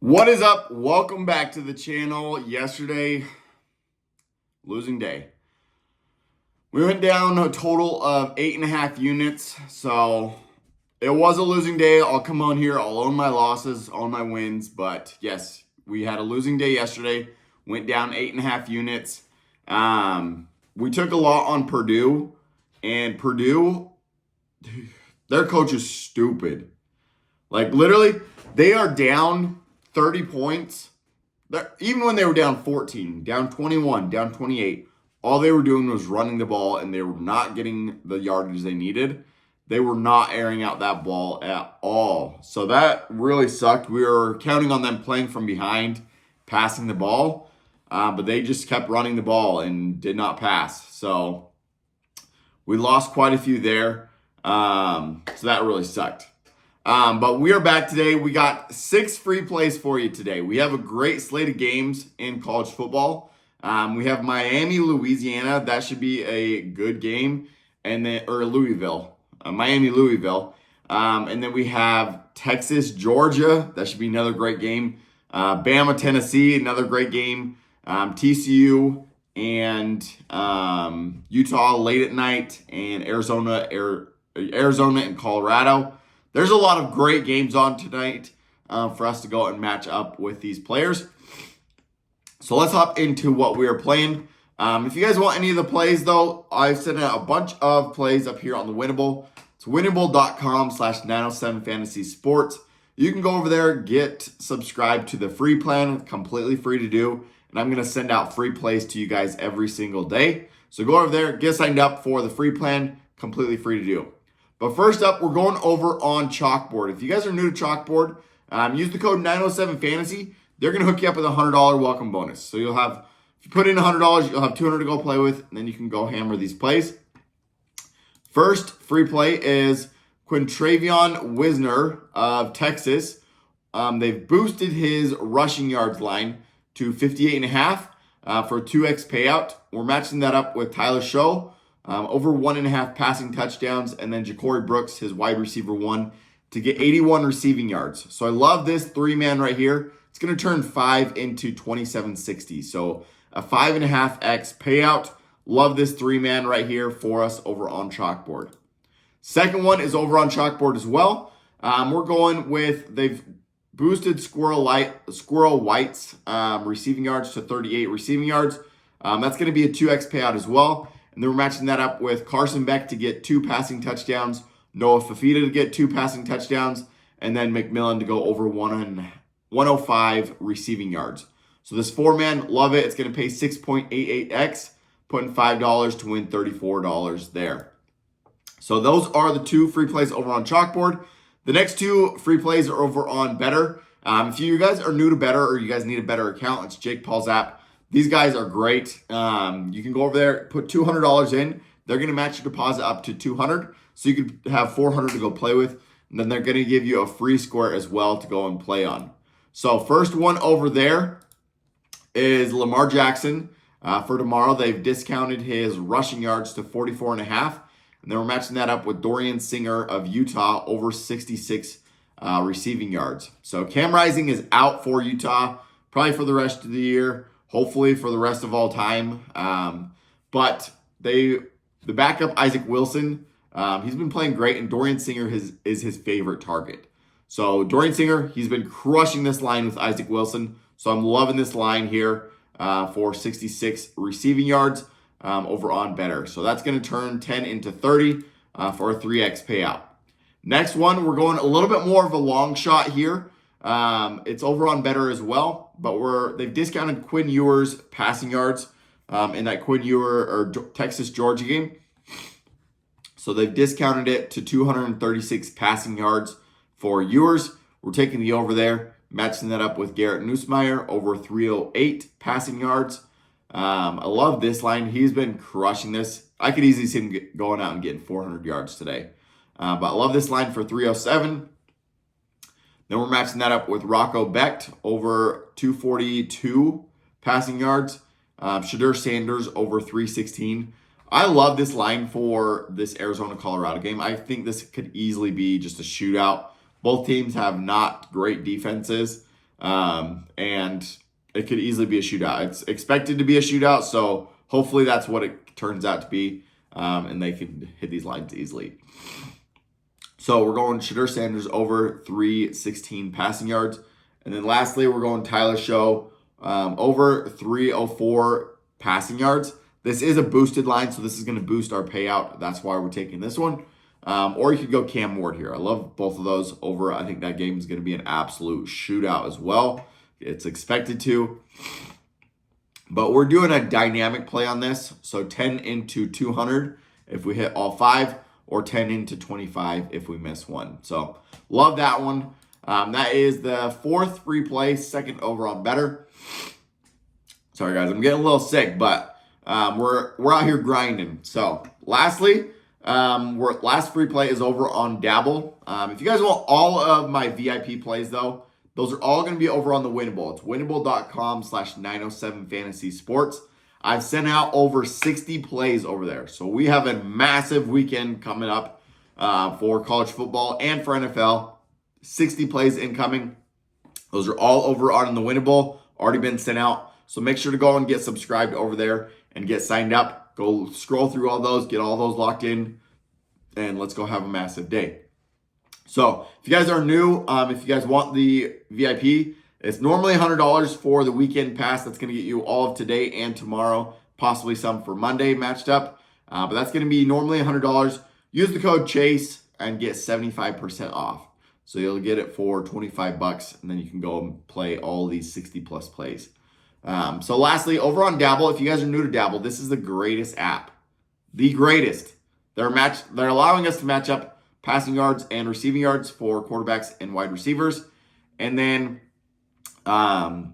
What is up? Welcome back to the channel. Yesterday, losing day. We went down a total of 8.5 units. So it was a losing day. I'll come on here. I'll own my losses, own my wins. But yes, we had a losing day yesterday. Went down 8.5 units. We took a lot on Purdue. And Purdue, their coach is stupid. Like literally, they are down 30 points. Even when they were down 14, down 21, down 28, all they were doing was running the ball, and they were not getting the yardage they needed. They were not airing out that ball at all. So that really sucked. We were counting on them playing from behind, passing the ball, but they just kept running the ball and did not pass. So we lost quite a few there. So that really sucked. But we are back today. We got 6 free plays for you today. We have a great slate of games in college football. We have Miami, Louisiana. That should be a good game. And then, or Louisville, Miami, Louisville. And then we have Texas, Georgia. That should be another great game. Bama, Tennessee, another great game. TCU and Utah late at night, and Arizona and Colorado. There's a lot of great games on tonight for us to go and match up with these players. So let's hop into what we are playing. If you guys want any of the plays, though, I've sent out a bunch of plays up here on the Winible. It's Winible.com/907fantasysports. You can go over there, get subscribed to the free plan, completely free to do. And I'm going to send out free plays to you guys every single day. So go over there, get signed up for the free plan, completely free to do. But first up, we're going over on Chalkboard. If you guys are new to Chalkboard, use the code 907fantasy. They're going to hook you up with a $100 welcome bonus. So you'll have, if you put in $100, you'll have $200 to go play with, and then you can go hammer these plays. First free play is Quintravion Wisner of Texas. They've boosted his rushing yards line to 58.5 for a 2x payout. We're matching that up with Tyler Show. Over 1.5 passing touchdowns, and then Ja'Cory Brooks, his wide receiver 1, to get 81 receiving yards. So I love this 3-man right here. It's going to turn 5 into 2760. So a 5.5x payout. Love this 3-man right here for us over on Chalkboard. Second one is over on Chalkboard as well. We're going with, they've boosted Squirrel White's receiving yards to 38 receiving yards. That's going to be a 2x payout as well. And then we're matching that up with Carson Beck to get 2 passing touchdowns, Noah Fafita to get 2 passing touchdowns, and then McMillan to go over 105 receiving yards. So this 4-man, love it. It's going to pay 6.88x, putting $5 to win $34 there. So those are the 2 free plays over on Chalkboard. The next 2 free plays are over on BETR. If you guys are new to BETR or you guys need a BETR account, it's Jake Paul's app. These guys are great. You can go over there, put $200 in. They're going to match your deposit up to $200. So you could have $400 to go play with. And then they're going to give you a free score as well to go and play on. So first one over there is Lamar Jackson. For tomorrow, they've discounted his rushing yards to 44.5. And then we're matching that up with Dorian Singer of Utah over 66 receiving yards. So Cam Rising is out for Utah, probably for the rest of the year. Hopefully for the rest of all time. But the backup, Isaac Wilson, he's been playing great, and Dorian Singer is his favorite target. So Dorian Singer, he's been crushing this line with Isaac Wilson. So I'm loving this line here for 66 receiving yards over on BETR. So that's going to turn 10 into 30 for a 3x payout. Next one, we're going a little bit more of a long shot here. It's over on BETR as well, but they've discounted Quinn Ewers passing yards in that Quinn Ewer or Texas Georgia game. So they've discounted it to 236 passing yards for Ewers. We're taking the over there, matching that up with Garrett Nussmeier over 308 passing yards. I love this line. He's been crushing this. I could easily see him going out and getting 400 yards today. But I love this line for 307. Then we're matching that up with Rocco Becht over 242 passing yards. Shedeur Sanders over 316. I love this line for this Arizona-Colorado game. I think this could easily be just a shootout. Both teams have not great defenses. And it could easily be a shootout. It's expected to be a shootout, so hopefully that's what it turns out to be, and they can hit these lines easily. So we're going Shadur Sanders over 316 passing yards. And then lastly, we're going Tyler Show over 304 passing yards. This is a boosted line, so this is going to boost our payout. That's why we're taking this one. Or you could go Cam Ward here. I love both of those over. I think that game is going to be an absolute shootout as well. It's expected to. But we're doing a dynamic play on this. So 10 into 200 if we hit all 5, or 10 into 25 if we miss one. So love that one. That is the 4th free play, 2nd overall better. Sorry guys, I'm getting a little sick, but we're out here grinding. So lastly, last free play is over on Dabble. If you guys want all of my VIP plays though, those are all going to be over on the Winible. It's winnable.com/907fantasysports. I've sent out over 60 plays over there. So we have a massive weekend coming up for college football and for NFL. 60 plays incoming. Those are all over on the Winible. Already been sent out. So make sure to go and get subscribed over there and get signed up. Go scroll through all those, get all those locked in, and let's go have a massive day. So if you guys are new, if you guys want the VIP, it's normally $100 for the weekend pass. That's going to get you all of today and tomorrow, possibly some for Monday matched up. But that's going to be normally $100. Use the code CHASE and get 75% off. So you'll get it for $25, and then you can go and play all these 60 plus plays. So lastly, over on Dabble, if you guys are new to Dabble, this is the greatest app. The greatest. They're allowing us to match up passing yards and receiving yards for quarterbacks and wide receivers. And then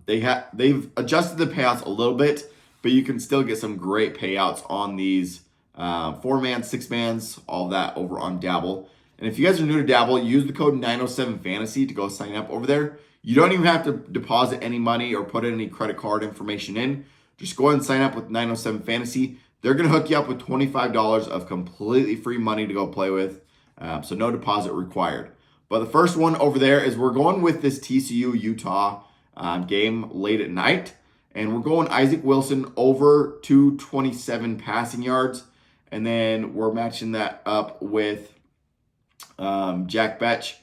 they've adjusted the payouts a little bit, but you can still get some great payouts on these 4-man, 6-mans, all that over on Dabble. And if you guys are new to Dabble, use the code 907fantasy to go sign up over there. You don't even have to deposit any money or put any credit card information in. Just go ahead and sign up with 907fantasy. They're going to hook you up with $25 of completely free money to go play with. So no deposit required. But the first one over there is we're going with this TCU-Utah game late at night. And we're going Isaac Wilson over 227 passing yards. And then we're matching that up with Jack Betch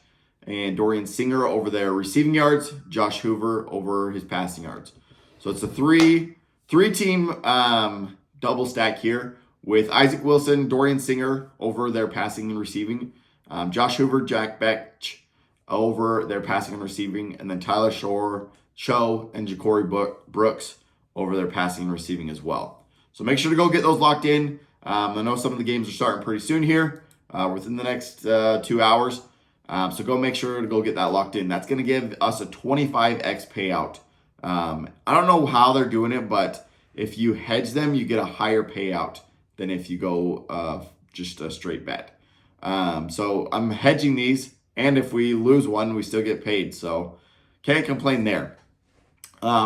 and Dorian Singer over their receiving yards. Josh Hoover over his passing yards. So it's a three-team double stack here with Isaac Wilson, Dorian Singer over their passing and receiving. Josh Hoover, Jack Betch over their passing and receiving. And then Tyler Cho, and Ja'Cory Brooks over their passing and receiving as well. So make sure to go get those locked in. I know some of the games are starting pretty soon here, within the next 2 hours. So go make sure to go get that locked in. That's going to give us a 25x payout. I don't know how they're doing it, but if you hedge them, you get a higher payout than if you go just a straight bet. So I'm hedging these, and if we lose one, we still get paid. So can't complain there.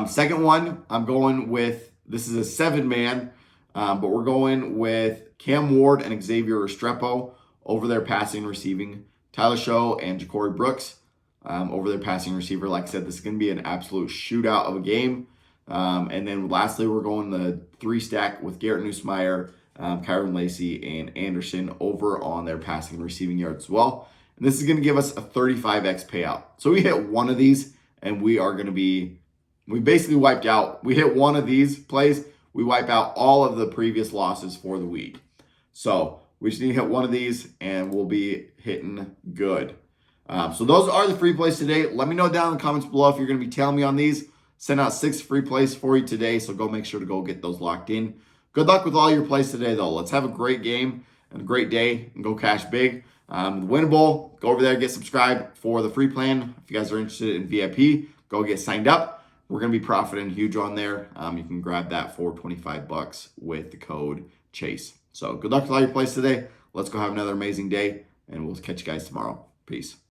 Second one, I'm going with, this is a 7-man, but we're going with Cam Ward and Xavier Restrepo over their passing and receiving. Tyler Show and Ja'Cory Brooks over their passing receiver. Like I said, this is going to be an absolute shootout of a game. And then lastly, we're going the 3-stack with Garrett Nussmeier, Kyron Lacey, and Anderson over on their passing and receiving yards as well. And this is going to give us a 35x payout. So we hit one of these, and we basically wiped out. We hit one of these plays, we wipe out all of the previous losses for the week. So we just need to hit one of these, and we'll be hitting good. So those are the free plays today. Let me know down in the comments below if you're going to be tailing me on these. Send out 6 free plays for you today, so go make sure to go get those locked in. Good luck with all your plays today, though. Let's have a great game and a great day and go cash big. Winible, go over there, get subscribed for the free plan. If you guys are interested in VIP, go get signed up. We're going to be profiting huge on there. You can grab that for $25 with the code CHASE. So good luck with all your plays today. Let's go have another amazing day, and we'll catch you guys tomorrow. Peace.